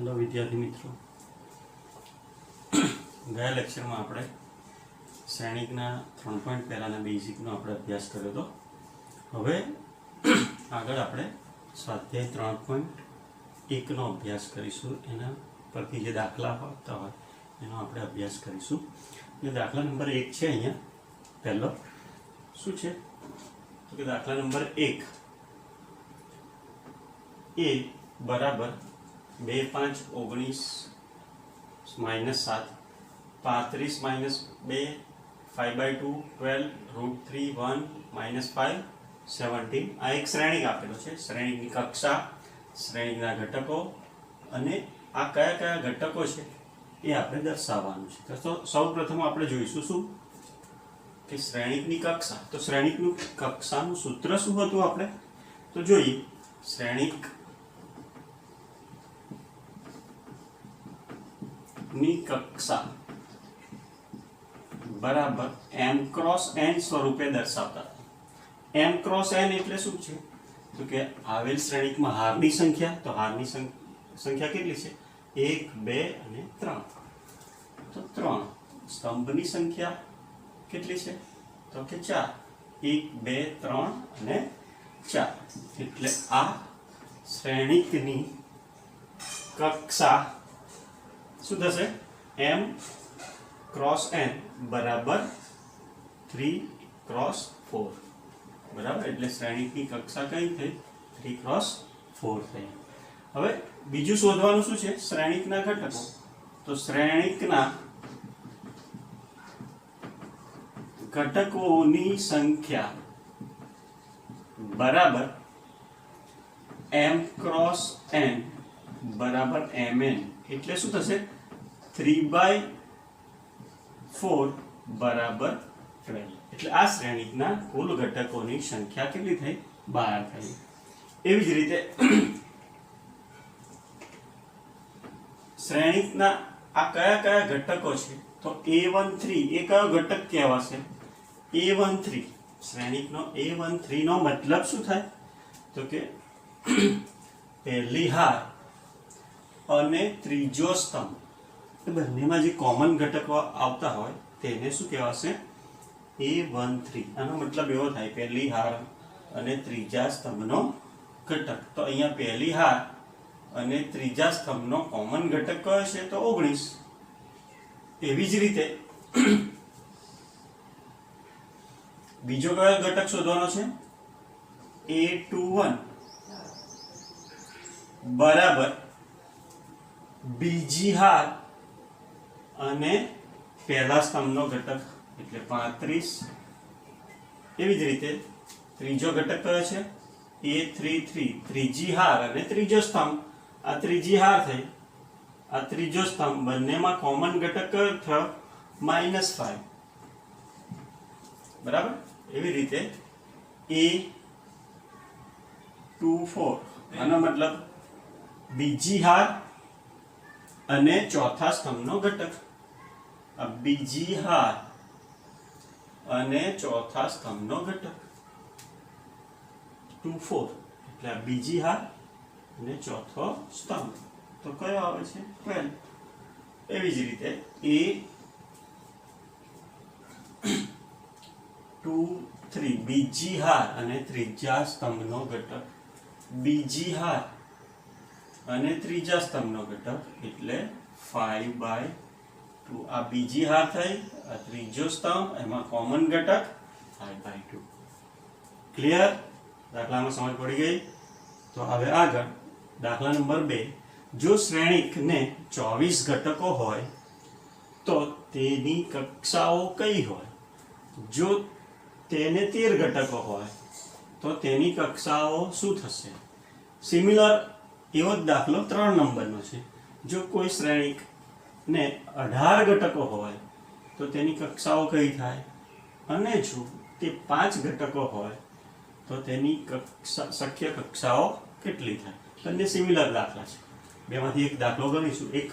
Hello विद्यार्थी मित्रों, गया लेक्चर में આપણે શ્રેણિકના 3 પોઈન્ટ પહેલાના બેઝિકનો આપણે અભ્યાસ કર્યો હતો। હવે આગળ આપણે સ્વાધ્યાય 3.1 નો અભ્યાસ કરીશું। એના પરથી જે દાખલા આવતા હોય એનો આપણે અભ્યાસ કરીશું। એટલે દાખલા નંબર 1 છે। અહીંયા પહેલો શું છે તો કે દાખલા નંબર 1 a બરાબર 2 5 19 माइनस 7 35 माइनस 2 5/2 12 √3 1 माइनस 5 17 आ एक श्रेणिक आपेलो छे। श्रेणिकनी कक्षा, श्रेणिकना घटको अने आ कया कया घटको छे ए आपणे दर्शाववानुं छे। तो सौप्रथम आपणे जोईशुं शुं के श्रेणिकनी कक्षा। तो श्रेणिकनी कक्षानुं सूत्र शुं हतुं आपणे तो जोईए। श्रेणिक नी कक्षा बराबर m क्रॉस n स्वरूपे दर्शावता। m क्रॉस n એટલે શું છે તો કે આવેલ શ્રેણિકમાં હારની સંખ્યા। તો હારની સંખ્યા કેટલી છે 1 2 અને 3। તો 3 સ્તંભની સંખ્યા કેટલી છે તો કે 4 1 2 3 અને 4। એટલે આ શ્રેણિકની કક્ષા શું થશે m क्रॉस n बराबर 3 क्रॉस 4 बराबर। એટલે શ્રેણિકની કક્ષા કઈ થઈ 3 क्रॉस 4 થઈ। હવે બીજું શોધવાનું શું છે શ્રેણિકના ઘટકો। તો શ્રેણિકના ઘટકોની સંખ્યા બરાબર m क्रॉस n बराबर mn। એટલે શું થશે 3/4 बराबर 12। એટલે આ શ્રેણિકના કુલ ઘટકોની સંખ્યા કેટલી થઈ 12 થઈ। એવી જ રીતે શ્રેણિકના આ કયા કયા ઘટકો છે તો a13 એ કયો ઘટક કહેવાશે a13। શ્રેણિકનો a13 નો મતલબ શું થાય તો કે પહેલી હાર અને ત્રીજો સ્તંભ એ બંનેમાં જે કોમન ઘટકો આવતા હોય તેને શું કહેવાશે a13। આનો મતલબ એવો થાય પહેલી હાર અને ત્રીજા સ્તંભનો ઘટક। તો અહીંયા પહેલી હાર અને ત્રીજા સ્તંભનો કોમન ઘટક કયો છે તો 19। એવી જ રીતે બીજો કયો ઘટક શોધવાનો છે a21 બરાબર બીજી હાર અને પહેલા સ્તંભનો ઘટક એટલે 35। એવી જ રીતે ત્રીજો ઘટક કયો છે a33 ત્રીજી હાર અને ત્રીજો સ્તંભ। આ ત્રીજી હાર થઈ આ ત્રીજો સ્તંભ બંનેમાં કોમન ઘટક કયો થયો -5 બરાબર। એવી રીતે a24 આનો મતલબ બીજી હાર અને ચોથા સ્તંભનો ઘટક। આ બીજી હાર અને ચોથા સ્તંભનો ઘટક 24 એટલે આ બીજી હાર અને ચોથો સ્તંભ તો કયો આવે છે 12। એવી જ રીતે a23 બીજી હાર અને ત્રીજા સ્તંભનો ઘટક બીજી હાર અને ત્રીજા સ્તંભનો ઘટક એટલે 5/2। આ બીજી હાર થઈ આ ત્રીજો સ્તંભ એમાં કોમન ઘટક 5/2। ક્લિયર દાખલામાં સમજ પડી ગઈ। તો હવે આગળ દાખલા નંબર 2 જો શ્રેણિકને 24 ઘટકો હોય તો તેની કક્ષાઓ કઈ હોય। જો તેને 13 ઘટકો હોય તો તેની કક્ષાઓ શું થશે। સિમિલર એવો જ દાખલો 3 નંબરનો છે। જો કોઈ શ્રેણિકને 18 ઘટકો હોય તો તેની કક્ષાઓ કઈ થાય અને જો તે 5 ઘટકો હોય તો તેની શક્ય કક્ષાઓ કેટલી થાય। બંને સિમિલર દાખલા છે। બેમાંથી એક દાખલો ગણીશું, એક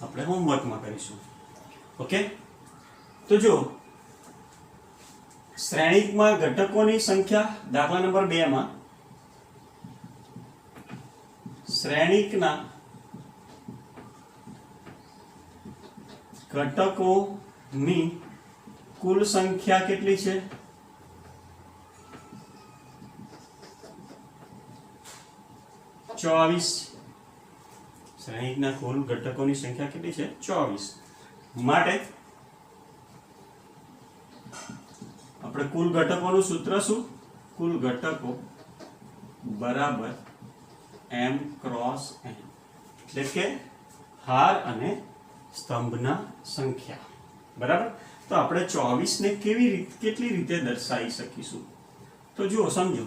આપણે હોમવર્કમાં કરીશું। ઓકે તો જો શ્રેણિકમાં ઘટકોની સંખ્યા દાખલા નંબર 2 માં શ્રેણિકના ઘટકોની કુલ સંખ્યા કેટલી છે? 24. શ્રેણીકના કુલ ઘટકોની સંખ્યા કેટલી છે? 24. માટે આપણે કુલ ઘટકોનું સૂત્ર શું? કુલ ઘટકો બરાબર m ક્રોસ n, એટલે કે હાર અને સ્તંભના સંખ્યા. બરાબર. તો આપણે 24 ને કેટલી રીતે દર્શાવી શકીશું? તો જુઓ, સમજો.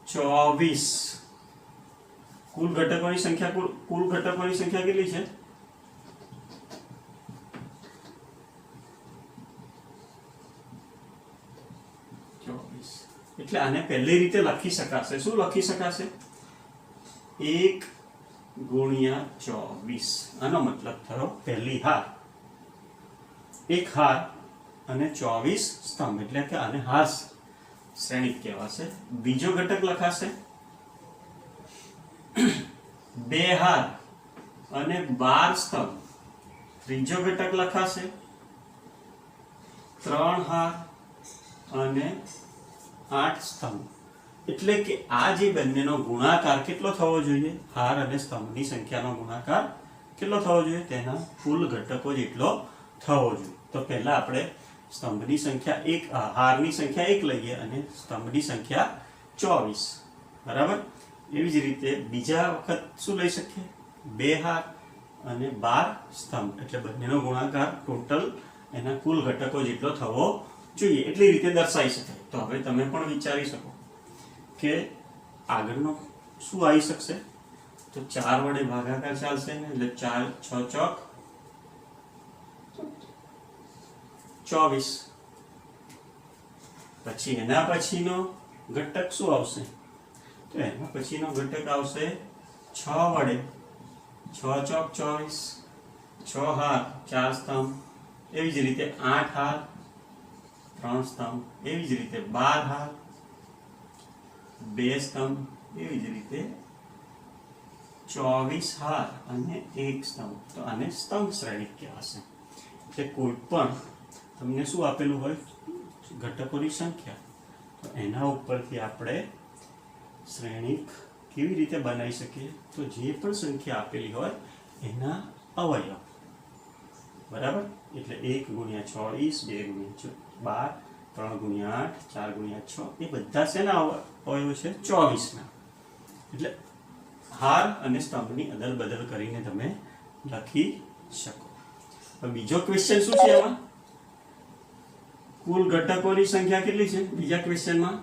24 કુલ ઘટકોની સંખ્યા, કુલ ઘટકોની સંખ્યા કેટલી છે? 24. એટલે આને પહેલી રીતે લખી શકાશે. શું લખી શકાશે? 1 ગુણ્યા 24. આનો મતલબ થયો પહેલી હાર, એક હાર અને 24 સ્તંભ, એટલે કે આને હાર શ્રેણિક કહેવાશે. બીજો ઘટક લખાશે 2 હાર અને 12 સ્તંભ. ત્રીજો ઘટક લખાશે 3 હાર અને 8 સ્તંભ. એટલે કે આ જે બંનેનો ગુણાકાર કેટલો થવો જોઈએ? હાર અને સ્તંભની સંખ્યાનો ગુણાકાર કેટલો થવો જોઈએ? તેના કુલ ઘટકો જેટલો થવો જોઈએ. તો પહેલા આપણે સ્તંભની સંખ્યા 1, હારની સંખ્યા 1 લઈએ અને સ્તંભની સંખ્યા 24. બરાબર. એવી જ રીતે બીજા વખત શું લઈ શકીએ? 2 હાર અને 12 સ્તંભ, એટલે બંનેનો ગુણાકાર ટોટલ એના કુલ ઘટકો જેટલો થવો જોઈએ. એટલી રીતે દર્શાવી શકાય. તો હવે તમે પણ વિચારી શકો કે આગળનો શું આવી શકશે? તો 4 વડે ભાગાકાર ચાલશે ને, એટલે 4 6 ચોક 24. પછી એના પછીનો ઘટક શું આવશે? તો એના પછીનો ઘટક આવશે 6 વડે 6 ચોક 24, 6 હાર 4 સ્તંભ. એવી જ રીતે 8 હાર 3 સ્તંભ. એવી જ રીતે 12 હાર 2 સ્તંભ. એવી જ રીતે 24 હાર અને 1 સ્તંભ. તો આને સ્તંભ શ્રેણિક કહેવાશે. એટલે કોઈ પણ તમને શું આપેલું હોય? ઘટકોની સંખ્યા. તો એના ઉપરથી આપણે શ્રેણિક કેવી રીતે બનાવી શકીએ? તો જે પણ સંખ્યા આપેલી હોય એના અવયવ. બરાબર. એટલે 1 ગુણ્યા 24, 2 ગુણ્યા 12, 3 ગુણ્યા 8, 4 ગુણ્યા 6, એ બધા શેના અવયવ છે? 24ના. એટલે હાર અને સ્તંભની અદલ બદલ કરીને તમે લખી શકો. હવે બીજો ક્વેશ્ચન શું છે એમાં? કુલ ઘટકોની સંખ્યા કેટલી છે? બીજા ક્વેશ્ચનમાં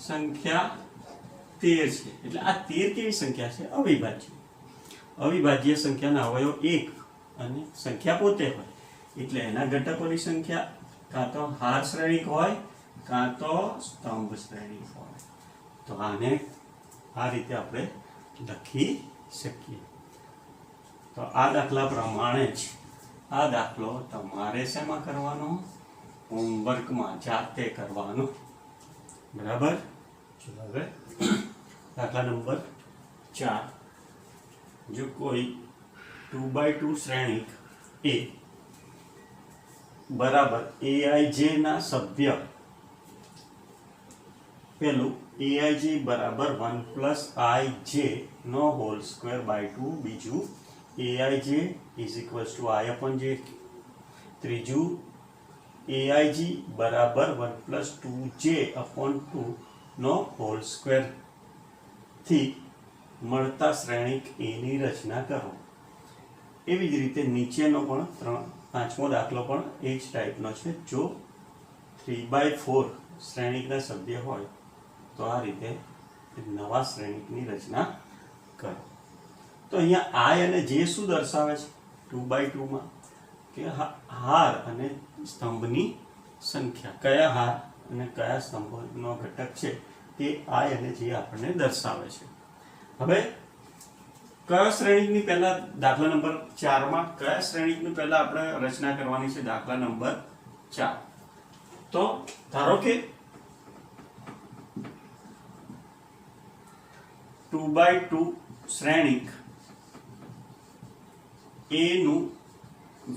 સંખ્યા 13 છે. એટલે આ 13 કેવી સંખ્યા છે? અવિભાજ્ય. અવિભાજ્ય સંખ્યાના અવયવ 1 અને સંખ્યા પોતે હોય, એટલે એના ઘટકોની સંખ્યા કાં તો હાર શ્રેણિક હોય કાં તો સ્તંભ શ્રેણિક હોય. તો આને આ રીતે આપણે લખી શકીએ. તો આ દાખલા પ્રમાણે જ આ દાખલો તમારે શેમાં કરવાનો? હોમવર્કમાં જાતે કરવાનો. બરાબર. ચલો હવે દાખલા નંબર 4. જો કોઈ 2x2 શ્રેણિક A બરાબર aij ના સભ્ય, પેલું aij બરાબર 1 + ij નો હોલ સ્ક્વેર બાય 2, બીજું aij is equals to i/j, ત્રીજું aig બરાબર 1 + 2j/2 નો હોલ સ્ક્વેર થી મળતા શ્રેણિક A ની રચના કરો. એવી જ રીતે નીચેનો પણ પાંચમો દાખલો પણ એ જ ટાઈપનો છે. જો 3/4 શ્રેણિકના સભ્ય હોય તો આ રીતે નવા શ્રેણિકની રચના કરો. તો અહીંયા i અને j શું દર્શાવે છે? 2/2 માં કે હાર અને સ્તંભની સંખ્યા, કયા હાર અને કયા સ્તંભનો ઘટક છે તે i અને j આપણને દર્શાવે છે. હવે કયા શ્રેણિકની પહેલા દાખલા નંબર 4 માં કયા શ્રેણિકની પહેલા આપણે રચના કરવાની છે? દાખલા નંબર 4. તો ધારો કે 2/2 શ્રેણિક એ નું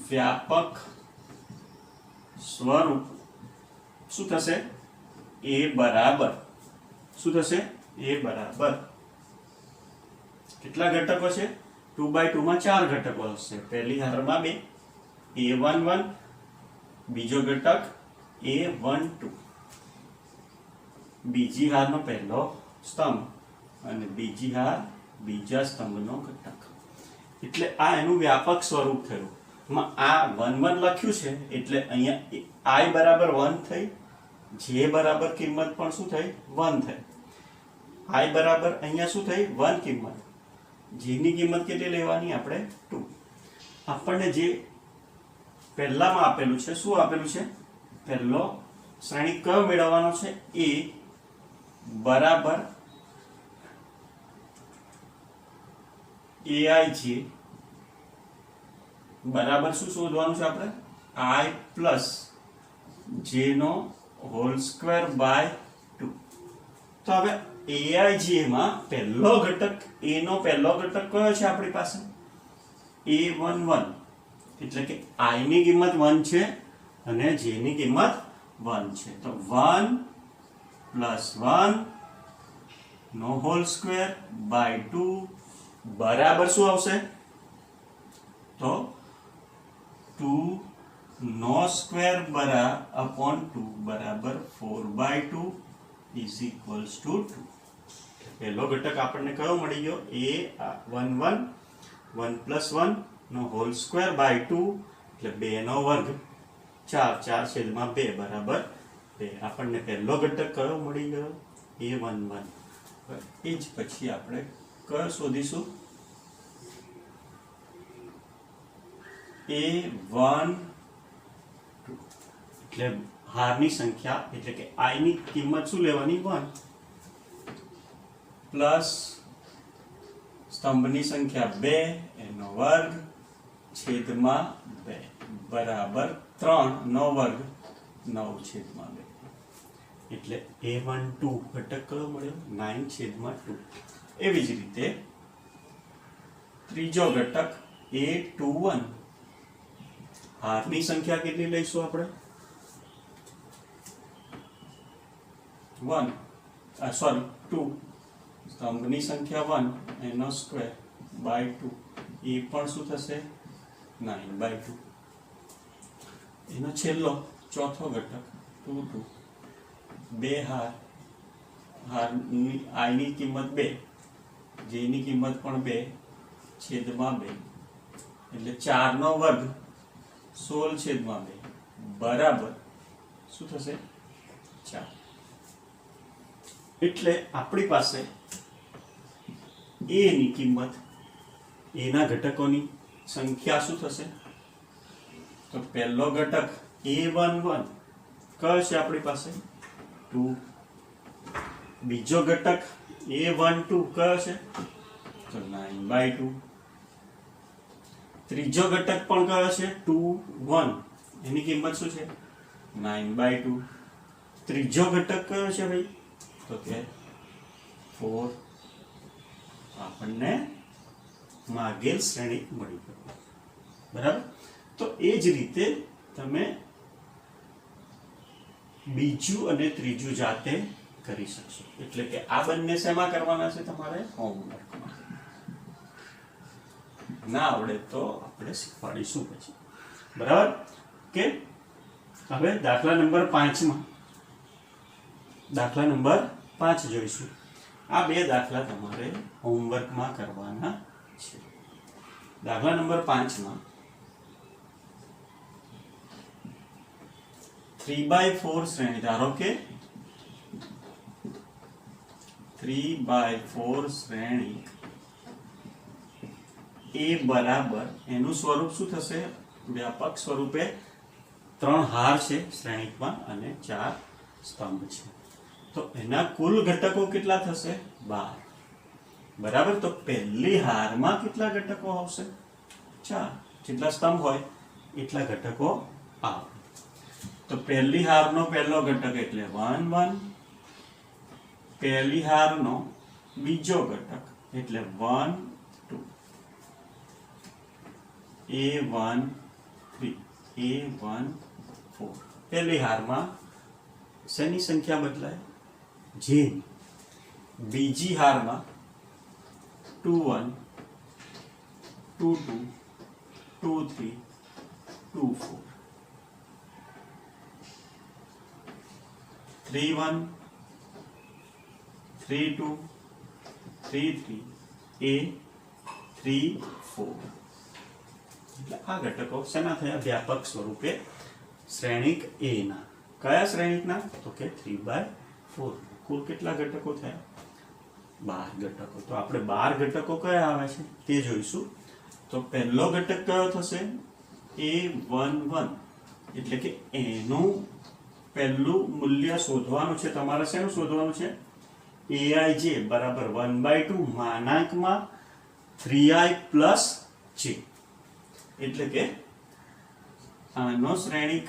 વ્યાપક સ્વરૂપ શું થશે? એ બરાબર શું થશે? એ બરાબર કેટલા ઘટકો છે? 2/2 માં 4 ઘટકો હશે. પહેલી હારમાં 2, a11, બીજો ઘટક a12, બીજી હારનો પહેલો સ્તંભ અને બીજી હાર બીજા સ્તંભનો ઘટક. એટલે આ એનું વ્યાપક સ્વરૂપ થયું. આ 1 1 લખ્યું છે એટલે અહીંયા i બરાબર 1 થઈ, j બરાબર કિંમત પણ શું થઈ? 1 થઈ. i બરાબર અહીંયા શું થઈ? 1 કિંમત. j ની કિંમત કેટલી લેવાની? આપણે 2. આપણને જે પહેલામાં આપેલું છે, શું આપેલું છે? પહેલો શ્રેણિક કયો મેળવવાનો છે? a બરાબર aij બરાબર શું શોધવાનું છે આપણે? i પ્લસ j નો હોલ સ્ક્વેર બાય 2. તો હવે aij માં પહેલો ઘટક a નો પહેલો ઘટક કયો છે આપણી પાસે? a11. એટલે કે i ની કિંમત 1 છે અને j ની કિંમત 1 છે. તો 1 પ્લસ 1 નો હોલ સ્ક્વેર બાય 2 બરાબર શું આવશે? તો 2 નો સ્ક્વેર અપોન 2 બરાબર 4/2 ઇઝ ઇક્વલ્સ ટુ 2. પહેલો ઘટક આપણને કયો મળી ગયો? a11 1 પ્લસ 1 નો હોલ સ્ક્વેર બાય 2 એટલે 2 નો વર્ગ 4 4/2 બરાબર 2. આપણને પહેલો ઘટક કયો મળી ગયો? a11. એ જ પછી આપણે કયો શોધીશું? a12 એટલે હારની સંખ્યા એટલે કે i ની કિંમત શું લેવાની? 1 પ્લસ સ્તંભની સંખ્યા 2 એનો વર્ગ છેદમાં 2 બરાબર 3 નો વર્ગ 9/2. એટલે a12 ઘટક કયો મળ્યો? 9/2. એવી જ રીતે ત્રીજો ઘટક a21 હારની સંખ્યા કેટલી લઈશું આપણે? 2. સ્તંભની સંખ્યા 1 એનો સ્ક્વેર બાય 2 એ પણ શું થશે? 9/2. એનો છેલ્લો ચોથો ઘટક 2 2. બે હારની i ની કિંમત 2, j ની કિંમત પણ 2/2 એટલે 4 નો વર્ગ 16/2 બરાબર શું થશે? 4. એટલે આપણી પાસે a ની કિંમત a ના ઘટકોની સંખ્યા શું થશે? તો પહેલો ઘટક a11 કયો છે આપણી પાસે? 2. બીજો ઘટક a12 કયો છે? તો 9/2. ત્રીજો ઘટક પણ કયો છે? 2 1 એની કિંમત શું છે? 9/2. ત્રીજો ઘટક કયો છે ભાઈ? તો કે 4. આપણને માગેલ શ્રેણિક મળી ગયું. બરાબર. તો એ જ રીતે તમે બીજું અને ત્રીજું જાતે કરી શકશો. એટલે કે આ બંને શેમાં કરવાના છે? તમારે હોમવર્કમાં. ના આવડે તો આપણે શીખવાડીશું પછી. બરાબર કે હવે દાખલા નંબર 5 માં દાખલા નંબર 5 જોઈશું. આ બે દાખલા તમારે હોમવર્કમાં કરવાના છે. દાખલા નંબર 5 માં 3/4 શ્રેણી, ધારો કે 3/4 શ્રેણી એ બરાબર એનું સ્વરૂપ શું થશે? વ્યાપક સ્વરૂપે 3 હાર છે શ્રેણીકમાં અને 4 સ્તંભ છે. તો એના કુલ ઘટકો કેટલા થશે? 12. બરાબર. તો પહેલી હારમાં કેટલા ઘટકો આવશે? 4. જેટલા સ્તંભ હોય એટલા ઘટકો આવે. તો પહેલી હારનો પહેલો ઘટક એટલે 1 1, પહેલી હારનો બીજો ઘટક એટલે 1 2 a1 3 a1 4 પહેલી હારમાં શેની સંખ્યા બદલાય j બીજી હારમાં 2 1 2 2 2 3 2 4 3 1 3 2 3 3 a 3 4 એટલે આ ઘટકો શેના થયા વ્યાપક સ્વરૂપે શ્રેણિક a ના કયા શ્રેણિકના તો કે 3/4 કુલ કેટલા ઘટકો થયા 12 ઘટકો તો આપણે 12 ઘટકો કયા આવે છે તે જોઈશું તો પહેલો ઘટક કયો થશે a11 એટલે કે એનું પહેલું મૂલ્ય શોધવાનું છે તમારે શેનું શોધવાનું છે aij બરાબર 1/2 માનાંકમાં 3i plus j એટલે કે આનો શ્રેણિક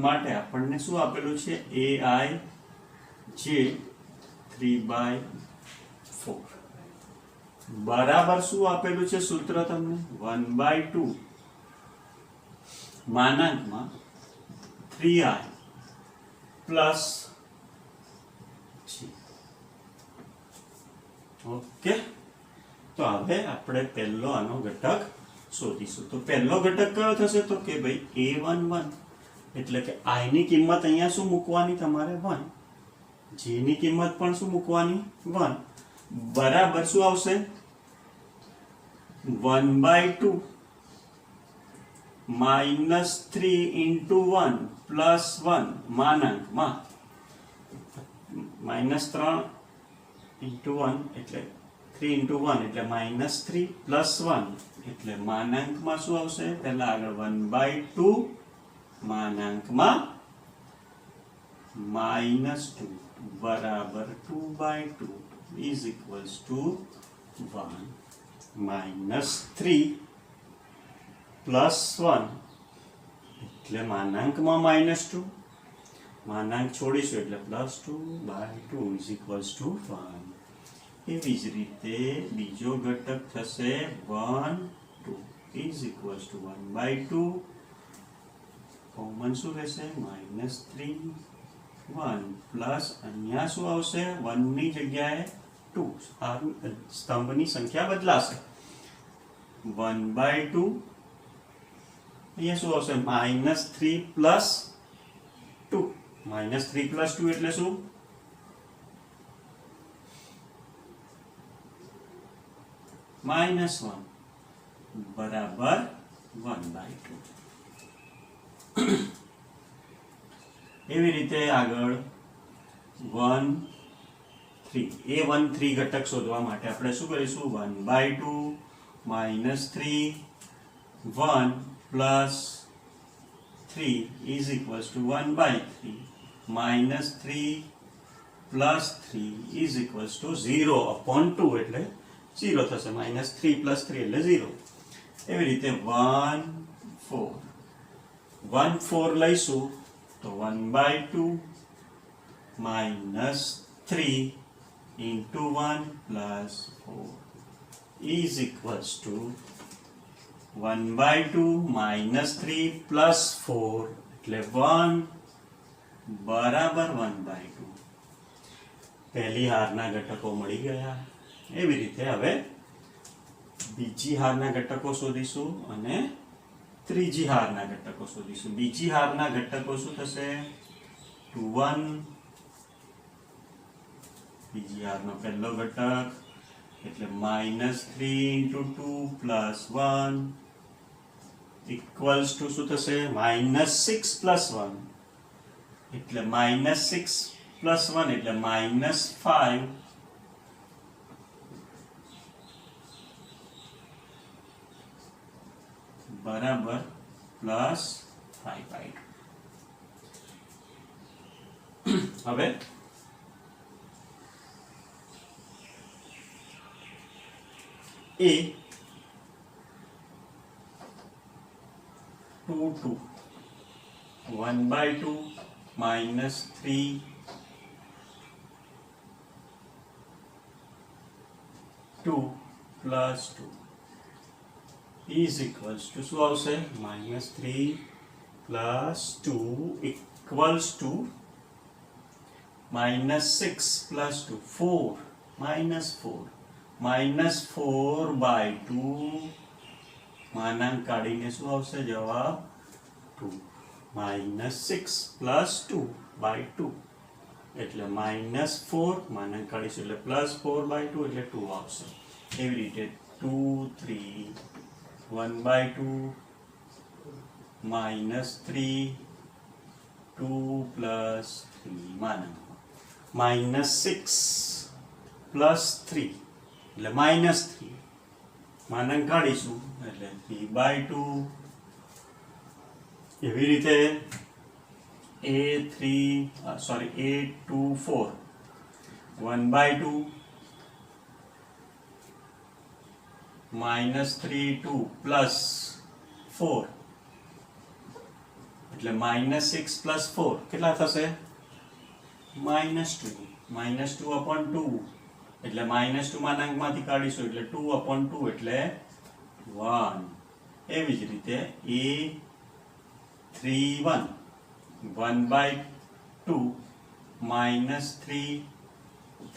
માટે આપણને શું આપેલું છે ai j 3/4 બરાબર શું આપેલું છે સૂત્ર તમને 1/2 માનાંકમાં 3i plus j ઓકે તો હવે આપણે પહેલો આનો ઘટક શોધીશું તો પહેલો ઘટક કયો થશે તો કે ભાઈ a11 એટલે કે i ની કિંમત અહીંયા શું મૂકવાની તમારે 1 j ની કિંમત પણ શું મૂકવાની 1 બરાબર શું આવશે 1/2 -3 into 1 plus 1 માનાંકમાં -3 into 1 એટલે 3 into 1 એટલે -3 plus 1 એટલે માનાંકમાં શું આવશે પહેલા આગળ 1/2 માનાંકમાં -2 બરાબર 2/2 is equals to 1 -3 plus 1 એટલે માનાંકમાં -2 માનાંક છોડીશું એટલે +2/2 is equals to 1 એવી જ રીતે બીજો ઘટક થશે 1 2 is equals to 1/2 કોમન શું રહેશે -3 1 પ્લસ અહીંયા શું આવશે 1 ની જગ્યાએ 2 આ સ્તંભની સંખ્યા બદલાશે 1/2 અહીંયા શું આવશે -3 plus 2 -3 plus 2 એટલે શું -1 બરાબર 1/2 એવી રીતે આગળ 1 3 a13 ઘટક શોધવા માટે આપણે શું કરીશું 1/2 -3 1 plus 3 is equals to 1/3 -3 plus 3 is equals to 0 upon 2 એટલે 0 થશે -3 plus 3 એટલે 0 એવી રીતે 1 4 1 4 લઈશું તો 1/2 -3 into 1 plus 4 is equals to 1/2 -3 plus 4 એટલે 1 બરાબર 1/2 પહેલી હારના ઘટકો મળી ગયા એવી રીતે હવે બીજી હારના ઘટકો શોધીશું અને ત્રીજી હારના ઘટકો શોધીશું બીજી હારના ઘટકો શું થશે 2 1 બીજી હારનો પહેલો ઘટક એટલે -3 into 2 plus 1 equals to શું થશે -6 plus 1 એટલે -6 plus 1 એટલે -5 બરાબર +5/2 હવે a 2 2 1/2 -3 2 plus 2 is equals to શું આવશે -3 પ્લસ 2 ઇક્વલ્સ ટુ -6 પ્લસ 2 4 -4 માનાંક કાઢીને શું આવશે જવાબ 2 -6 પ્લસ 2 બાય 2 એટલે -4 માનાંક કાઢીશું એટલે +4 બાય 2 એટલે 2 આવશે એવી રીતે 2 3 1 બાય 2 -3 2 પ્લસ 3 માનાંક -6 પ્લસ 3 એટલે -3 માનાંક કાઢીશું એટલે 3 બાય 2 એવી રીતે A2 4 1 બાય 2 -3 2 પ્લસ 4 એટલે -6 પ્લસ 4 કેટલા થશે -2 2/2 એટલે -2 માનાંકમાંથી કાઢીશું એટલે 2/2 એટલે 1 એવી જ રીતે A3 1 1 by 2 -3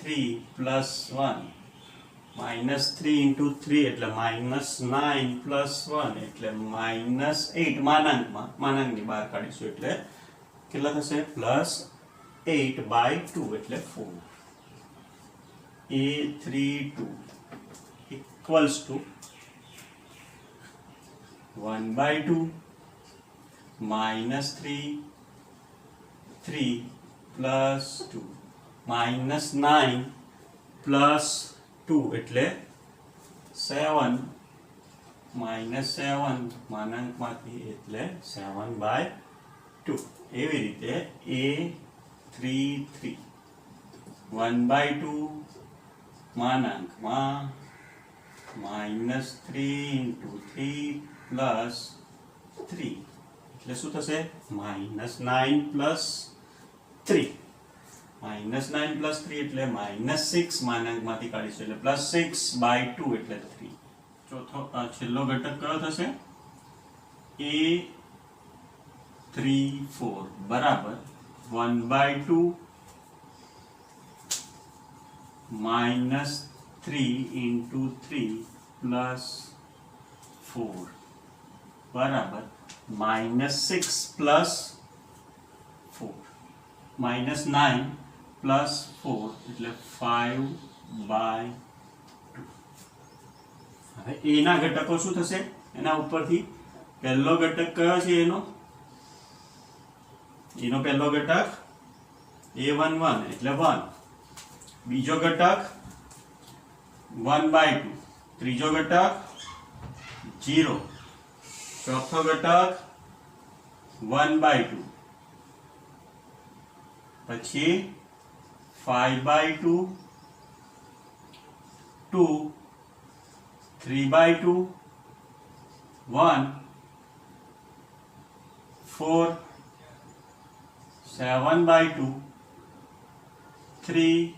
3 plus 1 -3 into 3 એટલે -9 plus 1 એટલે -8 માનાંકની બહાર કાઢીશું એટલે કેટલા થશે +8 by 2 એટલે 4 A3 2 equals to 1 by 2 -3 3 plus 2 -9 plus 2 એટલે 7 -7 માનાંકમાંથી એટલે 7 by 2 એવી રીતે A3 3 1 by 2 માનાંકમાં -3 into 3 plus 3 એટલે શું થશે -9 plus 3 -9 plus 3 એટલે -6 માનાંકમાંથી કાઢીશું એટલે +6 by 2 એટલે 3 ચોથો છેલ્લો ઘટક કયો થશે A3 4 બરાબર 1 by 2 -3 into 3 plus 4 બરાબર -6 plus 4 -9 plus 4 એટલે 5 by 2 હવે એના ઘટકો શું થશે એના ઉપરથી પહેલો ઘટક કયો છે એનો પહેલો ઘટક A11 એટલે 1 બીજો ઘટક 1 by 2 ત્રીજો ઘટક 0 ચોથો ઘટક 1 by 2 પછી 5 by 2 2 3 by 2 1 4 7 by 2 3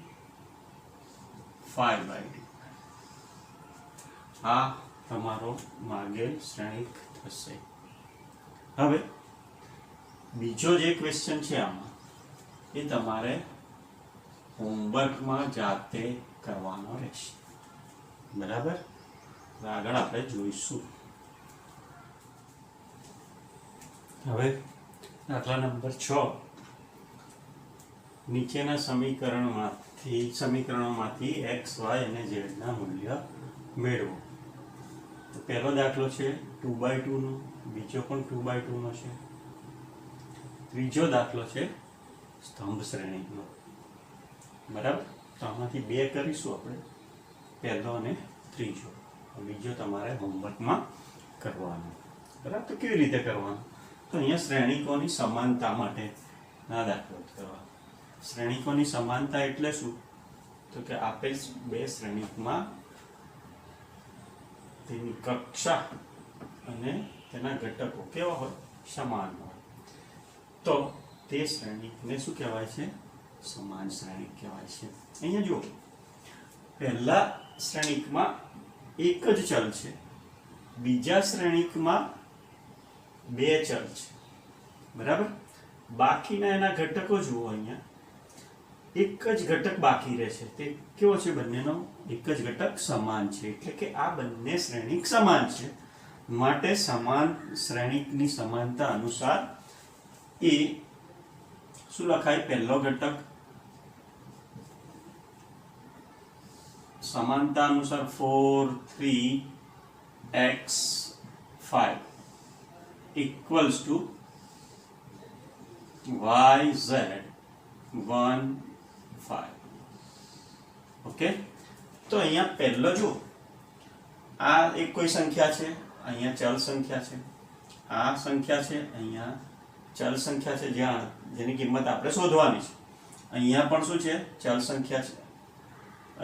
5 by 2 આ તમારો માર્ગેલ શ્રેણિક થશે હવે બીજો જે ક્વેશ્ચન છે આમાં એ તમારે હોમવર્કમાં જાતે કરવાનો રહેશે બરાબર આગળ આપણે જોઈશું હવે દાખલા નંબર 6 નીચેના સમીકરણોમાંથી x y અને z ના મૂલ્ય મેળવો તો પહેલો દાખલો છે 2/2 નો બીજો પણ 2/2 નો છે ત્રીજો દાખલો છે સ્તંભ શ્રેણીનો બરાબર તો આમાંથી બે કરીશું આપણે પહેલો અને ત્રીજો બીજો તમારે હોમવર્કમાં કરવાનો બરાબર તો કેવી રીતે કરવાનું તો અહીંયા શ્રેણીકોની સમાનતા માટે ના દાખલો કરવા શ્રેણીકોની સમાનતા એટલે શું તો કે આપેલ બે શ્રેણીકમાં તેની કક્ષા અને તેના ઘટકો કેવા હોય સમાન હોય તો તે શ્રેણીકને શું કહેવાય છે સમાન શ્રેણીક કહેવાય છે અહીંયા જો પહેલા શ્રેણિકમાં એક જ ચલ છે, બીજા શ્રેણિકમાં બે ચલ છે, બરાબર. બાકીના એના ઘટકો જુઓ, અહીંયા એક જ ઘટક બાકી રહે છે, તે કેવો છે? બંનેનો એક જ ઘટક સમાન છે, એટલે કે આ બંને શ્રેણિક સમાન છે, માટે સમાન શ્રેણિકની સમાનતા અનુસાર એ શું લખાય? પહેલો ઘટક समानता अनुसार 4 3 x 5 equals to y z 1 5. Okay, तो अहियां पहलो जो आ एक कोई संख्या है, अहियां चल संख्या है, आ संख्या है, अहियां चल संख्या है, ज्यां जेनी किंमत आपणे शोधवानी छे. अहियां पण शुं छे? चल संख्या है,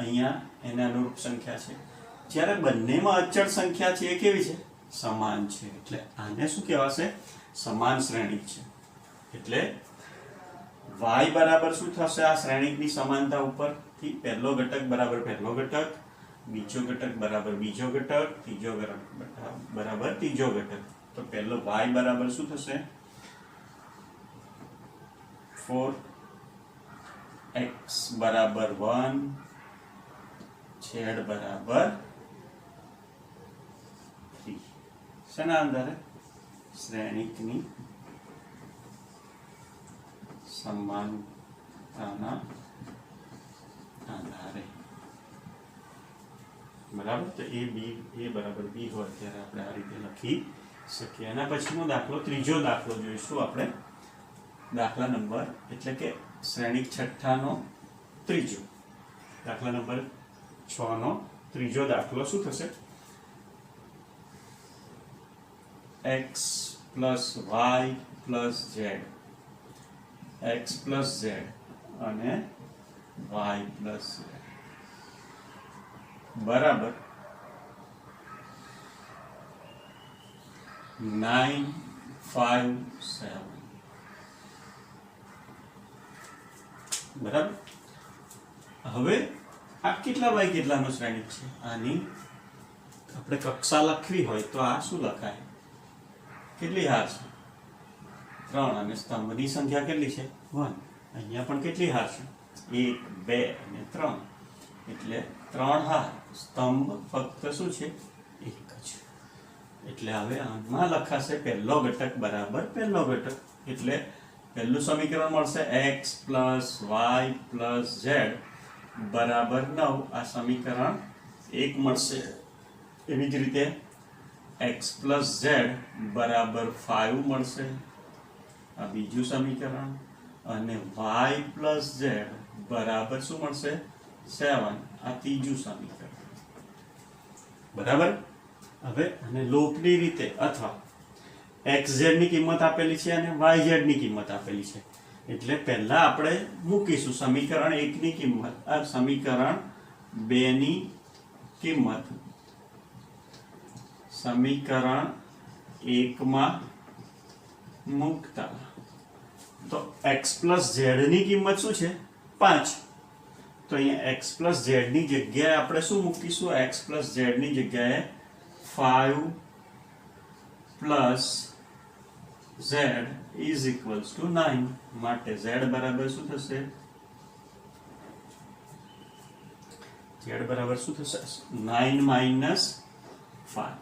अहियां एने अनुरूप संख्या है. ज्यारे बंनेमां अचल संख्या है ए केवी छे? समान छे, એટલે આને શું કહેવાશે? સમાન શ્રેણિક છે. એટલે y બરાબર શું થશે? આ શ્રેણિકની સમાનતા ઉપરથી પહેલો ઘટક બરાબર પહેલો ઘટક, બીજો ઘટક બરાબર બીજો ઘટક, ત્રીજો ઘટક બરાબર ત્રીજો ઘટક. તો પહેલો y બરાબર શું થશે? 4x બરાબર 1 z बराबर 3. શેના આધારે? શ્રેણિકની સમાનતાના આધારે, બરાબર. તો એ બરાબર બી હોય ત્યારે આપણે આ રીતે લખી શકીએ. એના પછીનો દાખલો, ત્રીજો દાખલો જોઈશું આપણે. દાખલા નંબર એટલે કે શ્રેણિક છઠ્ઠાનો ત્રીજો દાખલા નંબર 6 નો ત્રીજો દાખલો શું થશે? x plus y plus z, x plus z અને y plus z બરાબર 9 5 7. બરાબર. હવે આ કેટલા બાય કેટલાનો શ્રેણિક છે? આની આપણે કક્ષા લખવી હોય તો આ શું લખાય? કેટલી હાર છે? 3. અને સ્તંભની સંખ્યા કેટલી છે? 1. અહીંયા પણ કેટલી હાર છે? 1 2 અને 3, એટલે 3 હાર. સ્તંભ ફક્ત શું છે? 1 જ. એટલે હવે આમાં લખાશે પહેલો ઘટક બરાબર પહેલો ઘટક, એટલે પહેલું સમીકરણ મળશે x plus y plus z बराबर 9. आ समीकरण 1 મળશે. એવી જ રીતે x plus z बराबर 5 મળશે, આ બીજું સમીકરણ. અને y plus z બરાબર શું મળશે? 7, આ ત્રીજું સમીકરણ. બરાબર. હવે આને લોપની રીતે અથવા xz ની કિંમત આપેલી છે અને yz ની કિંમત આપેલી છે, એટલે પહેલા આપણે મૂકીશું સમીકરણ 1 ની કિંમત, આ સમીકરણ 2 ની કિંમત સમીકરણ 1 માં મૂકતા તો x plus z ની કિંમત શું છે? 5. તો અહીંયા x plus z ની જગ્યાએ આપણે શું મૂકીશું? x plus z ની જગ્યાએ 5 plus z is equals to 9. માટે z બરાબર શું થશે? z બરાબર શું થશે? 9 minus 5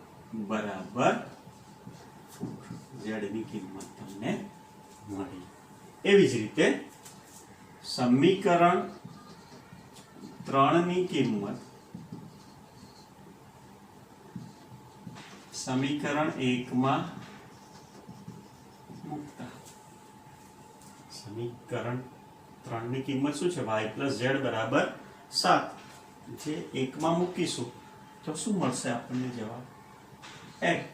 બરાબર 4. z ની કિંમત તમને મળી. એવી જ રીતે સમીકરણ 3 ની કિંમત સમીકરણ 1 માં મૂકતા સમીકરણ 3 ની કિંમત શું છે? y plus z બરાબર 7. જે 1 માં મૂકીશું તો શું મળશે આપણને જવાબ? x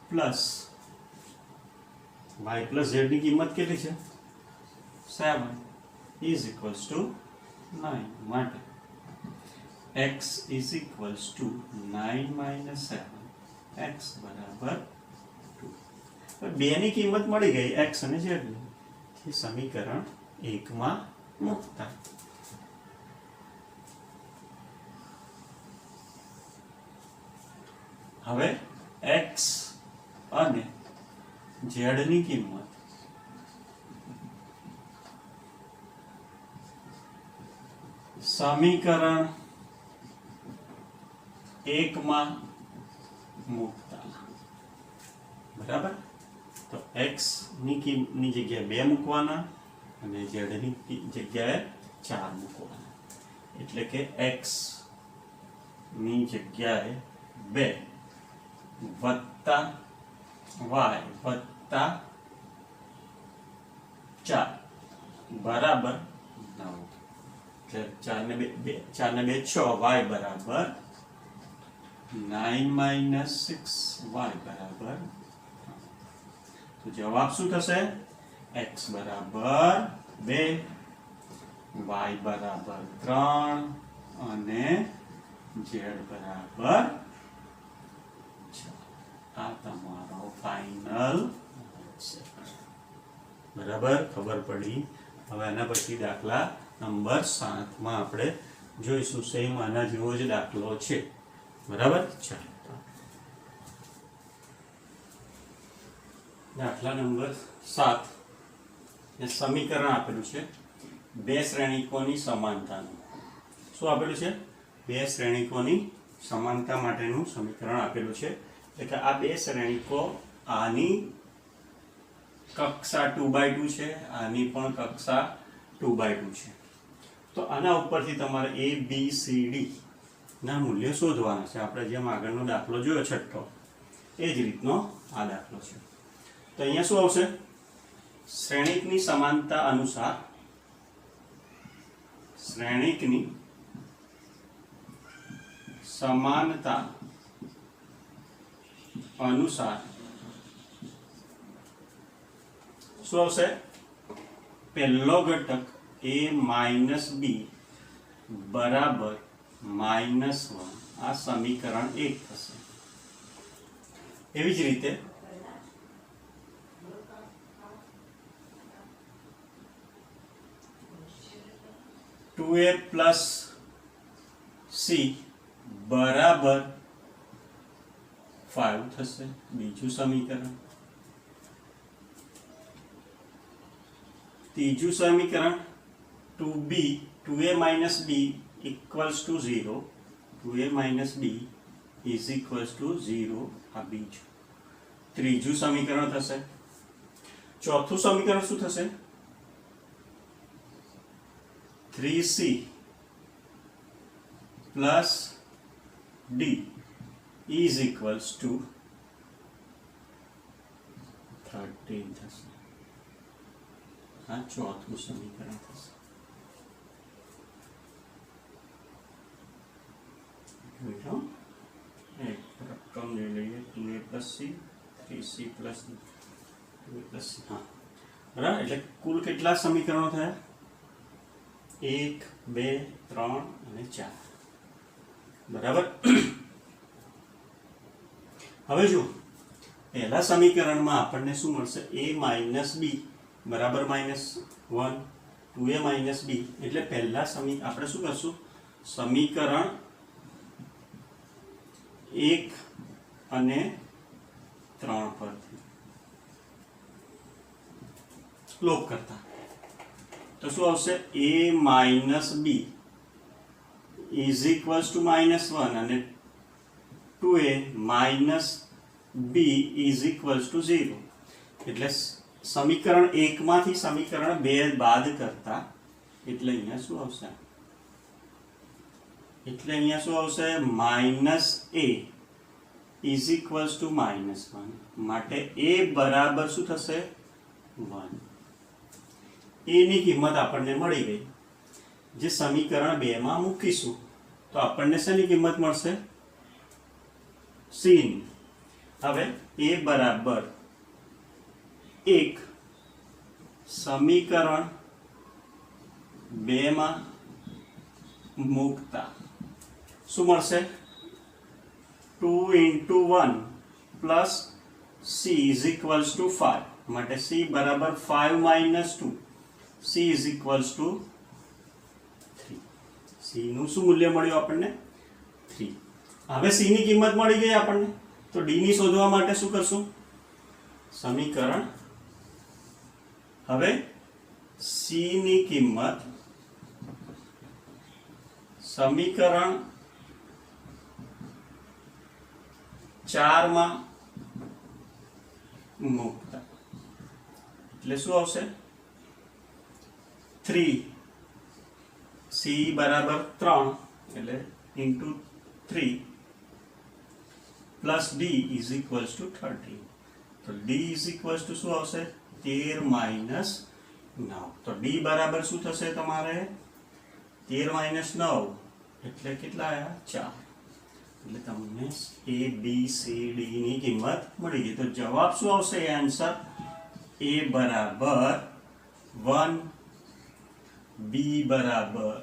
plus y plus z ની કિંમત કેટલી છે? 7 is equals to 9. માટે x is equals to 9 minus 7, x બરાબર 2. બે ની કિંમત મળી ગઈ, x અને z ની. એ સમીકરણ 1 માં મૂકતા હવે x અને z ની કિંમત સમીકરણ 1 માં મૂકતા, બરાબર? તો x ની જગ્યાએ 2 મૂકવાના અને z ની જગ્યાએ 4 મૂકવાના, એટલે કે x ની જગ્યાએ 2 વત્તા y વત્તા 4 બરાબર 9. 4 ને 2 6, y બરાબર 9 - 6, y બરાબર. તો જવાબ શું થશે? x બરાબર 2, y બરાબર 3 અને z બરાબર 6. આ તમારો ફાઇનલ છે, બરાબર? ખબર પડી? હવે આના પછી દાખલા નંબર 7 માં આપણે જોઈશું. સેમ આના જેવો જ દાખલો છે, બરાબર? ચાલો, દાખલા નંબર 7. એ સમીકરણ આપેલું છે બે શ્રેણીકોની સમાનતાનું. શું આપેલું છે? બે શ્રેણીકોની સમાનતા માટેનું સમીકરણ આપેલું છે. એટલે કે આ બે શ્રેણીકો, આની કક્ષા 2/2 છે, આની પણ કક્ષા 2/2 છે. તો આના ઉપરથી તમારે a b c d ના મૂલ્ય શોધવાના છે. આપણે જેમ આગળનો દાખલો જોયો છઠ્ઠો, એ જ રીતનો આ દાખલો છે. તો અહીંયા શું આવશે? શ્રેણીકની સમાનતા અનુસાર, શ્રેણીકની સમાનતા અનુસાર શું આવશે? પહેલો ઘટક a માઇનસ b બરાબર -1. આ સમીકરણ 1 થશે. એવી જ રીતે a પ્લસ c બરાબર 5 થશે, બીજું સમીકરણ. ત્રીજું સમીકરણ 2a minus b equals to 0. 2a minus b is equals to 0. આ બીજું. ત્રીજું સમીકરણ થશે. ચોથું સમીકરણ શું થશે? 3c plus d is equals to 13 થશે. આ ચોથું સમીકરણ થશે. એક રકમ લઈ લઈએ, 2a plus c, 3c plus d, 2a plus c. હા, બરાબર. એટલે કુલ કેટલા સમીકરણો થયા? 1, 2, 3 અને 4. બરાબર. હવે જો પહેલા સમીકરણમાં આપણને શું મળશે? a minus b બરાબર -1, 2a minus b. એટલે પહેલા આપણે શું કરશું? સમીકરણ 1 અને 3 પરથી લોપ કરતા તો શું આવશે? a minus b is equals to -1 અને 2a minus b is equals to 0. એટલે સમીકરણ 1 માંથી સમીકરણ 2 બાદ કરતા એટલે અહીંયા શું આવશે? -a is equals to -1. માટે a બરાબર શું થશે? 1. a ની કિંમત આપણને મળી ગઈ. જે સમીકરણ 2 માં મૂકીશું તો આપણને શેની કિંમત મળશે? c ની. હવે a બરાબર 1 સમીકરણ 2 માં મૂકતા શું મળશે? 2 into 1 plus c is equals to 5. માટે c બરાબર 5 minus 2. c is equals to 3. c નું શું મૂલ્ય મળ્યું આપણને? 3. હવે c ની કિંમત મળી ગઈ આપણને. તો d ની શોધવા માટે શું કરશું? સમીકરણ હવે c ની કિંમત સમીકરણ 4 માં મૂકતા એટલે શું આવશે? 3 c બરાબર 3 એટલે into 3 plus d is equals to 13. તો d ઇઝ ઇક્વલ્સ ટુ શું આવશે? 13 માઇનસ 9. તો d બરાબર શું થશે તમારે? 13 માઇનસ 9 એટલે કેટલા આવ્યા? 4. એટલે તમને a b c d ની કિંમત મળી ગઈ. તો જવાબ શું આવશે? એ આન્સર a બરાબર 1, b બરાબર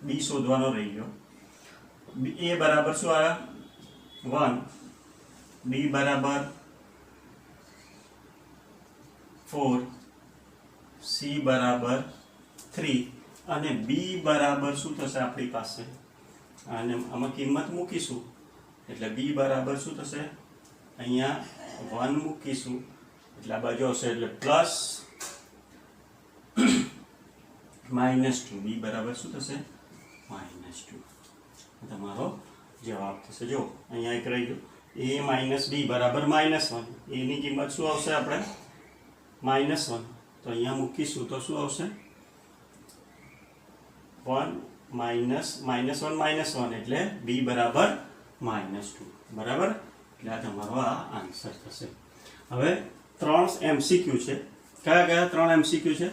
b શોધવાનો રહી ગયો. a બરાબર શું આવ્યા? 1, b બરાબર 4, c બરાબર 3 અને b બરાબર શું થશે આપણી પાસે? અને આમાં કિંમત મૂકીશું એટલે b બરાબર શું થશે? અહીંયા 1 મૂકીશું એટલે આ બાજુ આવશે એટલે પ્લસ -2. b બરાબર શું થશે? -2. તમારો જવાબ થશે. જો અહીંયા એક રહી ગયો a માઇનસ b બરાબર -1. a ની કિંમત શું આવશે? આપણે -1 તો અહીંયા મૂકીશું તો શું આવશે? 1 -1 એટલે b બરાબર -2. બરાબર? એટલે આ તમારો આ આન્સર થશે. હવે 3 MCQ છે. કયા કયા 3 MCQ છે?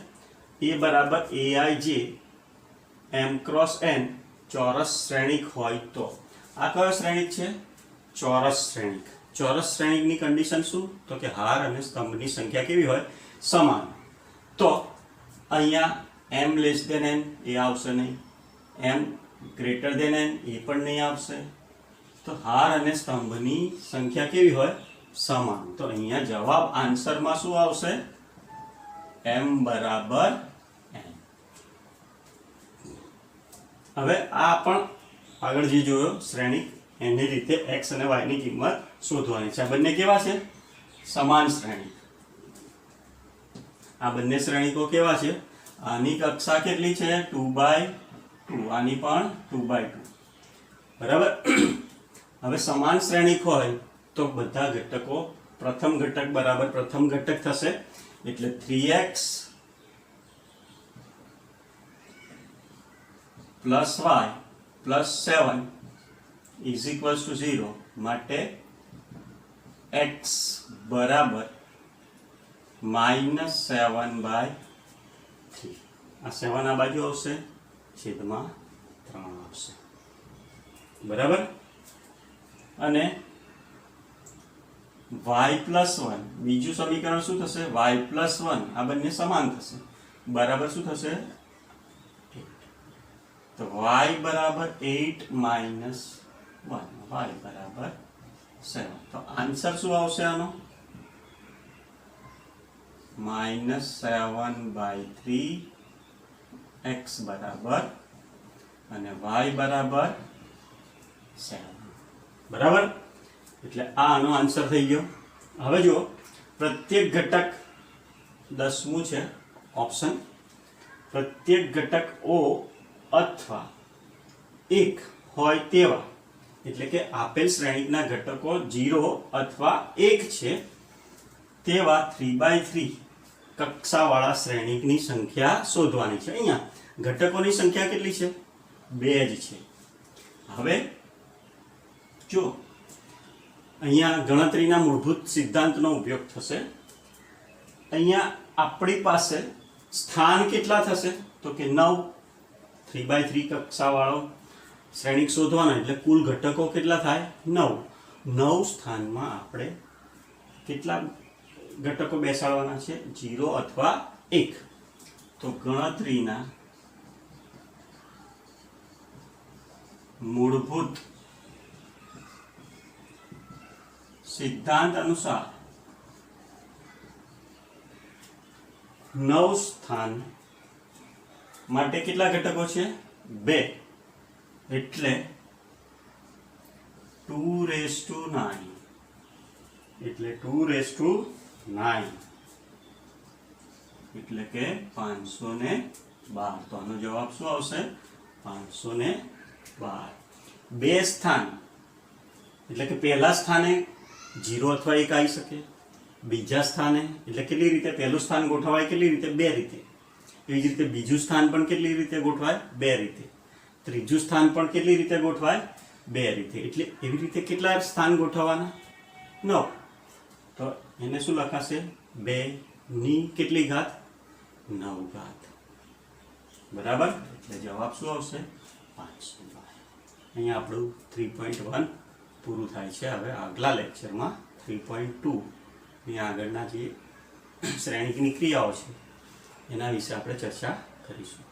a બરાબર aij m ક્રોસ n ચોરસ શ્રેણિક હોય તો. આ કયો શ્રેણિક છે? ચોરસ શ્રેણિક. ચોરસ શ્રેણિકની કન્ડિશન શું? તો કે હાર અને સ્તંભની સંખ્યા કેવી હોય? સમાન. તો અહીંયા m લેસ ધેન n એ આવશે નહીં, m ગ્રેટર ધેન n એ પણ નહીં આવશે. તો હાર અને સ્તંભની સંખ્યા કેવી હોય? સમાન. તો અહીંયા જવાબ આન્સરમાં શું આવશે? m બરાબર n. હવે આ પણ આગળ જે જોયો શ્રેણિક એની રીતે x અને y ની કિંમત શોધવાની છે. આ બંને કેવા છે? સમાન શ્રેણિક. આ બંને શ્રેણિકો કેવા છે? આની કક્ષા કેટલી છે? 2/2. આની પણ 2/2. બરાબર? હવે સમાન શ્રેણિક હોય તો બધા ઘટકો પ્રથમ ઘટક બરાબર પ્રથમ ઘટક થશે એટલે 3x plus y plus 7 is equals to 0 માટે x બરાબર -7/3. આ 7 આ બાજુ આવશે છેદમાં 3 આવશે. બરાબર? અને y પ્લસ 1 બીજું સમીકરણ શું થશે? y પ્લસ 1 આ બંને સમાન થશે બરાબર શું થશે? 8. તો y બરાબર 8 માઇનસ 1 y બરાબર 7. તો આન્સર શું આવશે આનો? -7/3 x બરાબર અને y બરાબર 7. બરાબર? એટલે આ આનો આન્સર થઈ ગયો. હવે જો પ્રત્યેક ઘટક 10મું છે ઓપ્શન. પ્રત્યેક ઘટક O અથવા 1 હોય તેવા એટલે કે આપેલ શ્રેણિકના ઘટકો 0 અથવા 1 છે તેવા 3/3 કક્ષાવાળા શ્રેણિકની સંખ્યા શોધવાની છે. અહીંયા ઘટકોની સંખ્યા કેટલી છે? 2 જ છે. હવે જો અહીંયા ગણતરીના મૂળભૂત સિદ્ધાંતનો ઉપયોગ થશે. અહીંયા આપણી પાસે સ્થાન કેટલા થશે? તો કે 9. 3/3 કક્ષાવાળો શ્રેણિક શોધવાનો એટલે કુલ ઘટકો કેટલા થાય? 9. 9 સ્થાનમાં આપણે કેટલા ઘટકો બેસાડવાના છે? 0 અથવા 1. તો ગણતરીના મૂળભૂત સિદ્ધાંત અનુસાર 9 સ્થાન માટે કેટલા ઘટકો છે? 2 એટલે 2⁹ એટલે 2⁹ એટલે કે 512. તો આનો જવાબ શું આવશે? 512. બે સ્થાન એટલે કે પહેલા સ્થાને 0 અથવા 1 આવી શકે, બીજા સ્થાને એટલે કેટલી રીતે પહેલું સ્થાન ગોઠવાય, કેટલી રીતે? 2 રીતે. એવી જ રીતે બીજું સ્થાન પણ કેટલી રીતે ગોઠવાય? 2 રીતે. ત્રીજું સ્થાન પણ કેટલી રીતે ગોઠવાય? 2 રીતે. એટલે એવી રીતે કેટલા સ્થાન ગોઠવવાના? 9. તો એને શું લખાશે? 2 ની કેટલી ઘાત? 9 ઘાત. બરાબર. એટલે જવાબ શું આવશે? 512. અહીંયા આપણું 3.1 પૂરું થાય છે. હવે આગલા લેક્ચરમાં 3.2 ની આગળના જે શ્રેણીકની ક્રિયાઓ છે એના વિશે આપણે ચર્ચા કરીશું.